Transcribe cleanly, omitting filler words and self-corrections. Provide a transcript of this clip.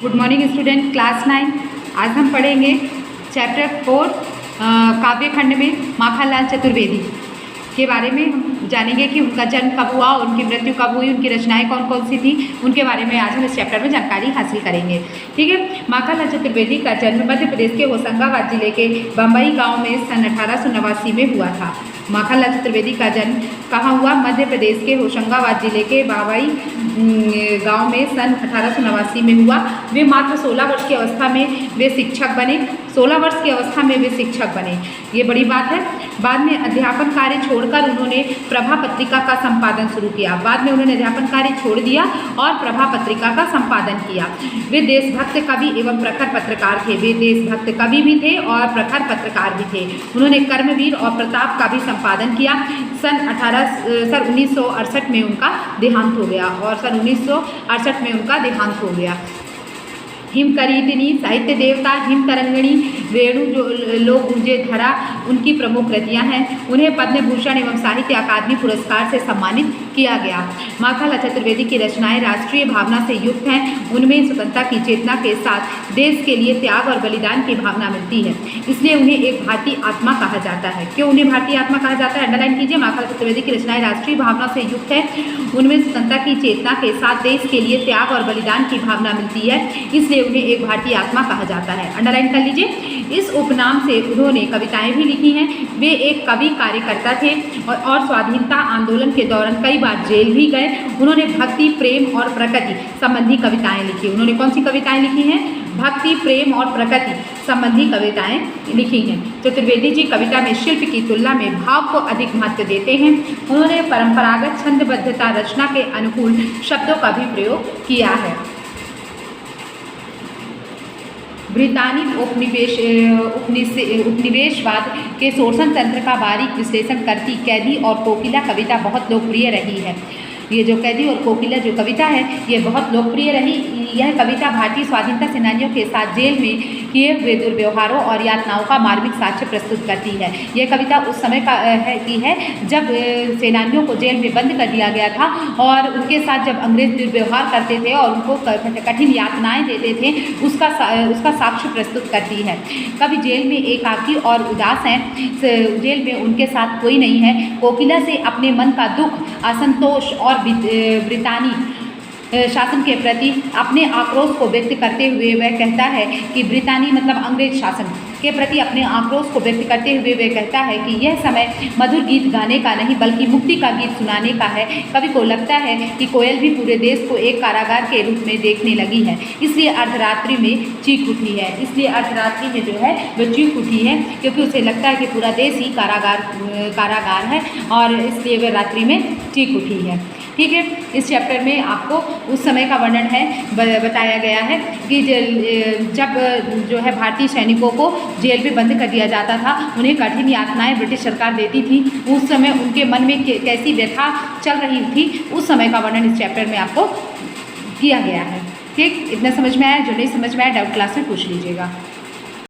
Good morning student, class 9। आज हम पढ़ेंगे चैप्टर 4 काव्य खंड में माखनलाल चतुर्वेदी के बारे में। हम जानेंगे कि उनका जन्म कब हुआ, उनकी मृत्यु कब हुई, उनकी रचनाएं कौन कौन सी थी, उनके बारे में आज हम इस चैप्टर में जानकारी हासिल करेंगे। ठीक है। माखनलाल चतुर्वेदी का जन्म मध्य प्रदेश के होशंगाबाद जिले के बम्बई गांव में सन 1889 में हुआ था। माखनलाल चतुर्वेदी का जन्म कहाँ हुआ? मध्य प्रदेश के होशंगाबाद जिले के बम्बई गांव में सन 1889 में हुआ। वे मात्र 16 वर्ष की अवस्था में वे शिक्षक बने। 16 वर्ष की अवस्था में वे शिक्षक बने, ये बड़ी बात है। बाद में अध्यापन कार्य छोड़कर उन्होंने प्रभा पत्रिका का संपादन शुरू किया। बाद में उन्होंने अध्यापन कार्य छोड़ दिया और प्रभा पत्रिका का संपादन किया। वे देशभक्त कवि एवं प्रखर पत्रकार थे। वे देशभक्त कवि भी थे और प्रखर पत्रकार भी थे। उन्होंने कर्मवीर और प्रताप का भी संपादन किया। सन 1968 में उनका देहांत हो गया और सन 1968 में उनका देहांत हो गया। हिमकरीटिनी, साहित्य देवता, हिम तरंगिणी, वेणु जो लोग गूंजे धरा उनकी प्रमुख कृतियां हैं। उन्हें पद्म भूषण एवं साहित्य अकादमी पुरस्कार से सम्मानित किया गया। माखनलाल चतुर्वेदी की रचनाएं राष्ट्रीय भावना से युक्त हैं। उनमें स्वतंत्रता की चेतना के साथ देश के लिए त्याग और बलिदान की भावना मिलती है, इसलिए उन्हें एक भारतीय आत्मा कहा जाता है। क्यों उन्हें भारतीय आत्मा कहा जाता है? अंडरलाइन कीजिए। माखनलाल चतुर्वेदी की रचनाएं राष्ट्रीय भावना से युक्त है, उनमें स्वतंत्रता की चेतना के साथ देश के लिए त्याग और बलिदान की भावना मिलती है, इसलिए उन्हें एक भारतीय आत्मा कहा जाता है। अंडरलाइन कर लीजिए। इस उपनाम से उन्होंने कविताएं भी लिखी हैं। वे एक कवि कार्यकर्ता थे और स्वाधीनता आंदोलन के दौरान कई बार जेल भी गए। उन्होंने भक्ति, प्रेम और प्रकृति संबंधी कविताएं लिखी। उन्होंने कौन सी कविताएं लिखी हैं? भक्ति, प्रेम और प्रकृति संबंधी कविताएं लिखी हैं। चतुर्वेदी जी कविता में शिल्प की तुलना में भाव को अधिक महत्व देते हैं। उन्होंने परंपरागत छंदबद्धता रचना के अनुकूल शब्दों का भी प्रयोग किया है। ब्रितानिक उपनिवेशवाद के शोषण तंत्र का बारीक विश्लेषण करती कैदी और कोकिला कविता बहुत लोकप्रिय रही है। ये जो कैदी और कोकिला जो कविता है ये बहुत लोकप्रिय रही। यह कविता भारतीय स्वाधीनता सेनानियों के साथ जेल में किए हुए दुर्व्यवहारों और यातनाओं का मार्मिक साक्ष्य प्रस्तुत करती है। यह कविता उस समय की है जब सेनानियों को जेल में बंद कर दिया गया था और उनके साथ जब अंग्रेज दुर्व्यवहार करते थे और उनको कठिन यातनाएं देते थे, उसका साक्ष्य प्रस्तुत करती है। कवि जेल में एकाकी और उदास हैं। जेल में उनके साथ कोई नहीं है। कोकिला से अपने मन का दुख, असंतोष और ब्रितानी शासन के प्रति अपने आक्रोश को व्यक्त करते हुए वह कहता है कि ब्रितानी मतलब अंग्रेज शासन के प्रति अपने आक्रोश को व्यक्त करते हुए वह कहता है कि यह समय मधुर गीत गाने का नहीं बल्कि मुक्ति का गीत सुनाने का है। कवि को लगता है कि कोयल भी पूरे देश को एक कारागार के रूप में देखने लगी है, इसलिए अर्धरात्रि में चीख उठी है। इसलिए अर्धरात्रि में जो है वह चीख उठी है क्योंकि उसे लगता है कि पूरा देश ही कारागार है और इसलिए वह रात्रि में चीख उठी है। ठीक है। इस चैप्टर में आपको उस समय का वर्णन है बताया गया है कि जब जो है भारतीय सैनिकों को जेल में बंद कर दिया जाता था, उन्हें कठिन यातनाएं ब्रिटिश सरकार देती थी। उस समय उनके मन में कैसी व्यथा चल रही थी, उस समय का वर्णन इस चैप्टर में आपको किया गया है। ठीक, इतना समझ में आया? जो नहीं समझ में आया डाउट क्लास में पूछ लीजिएगा।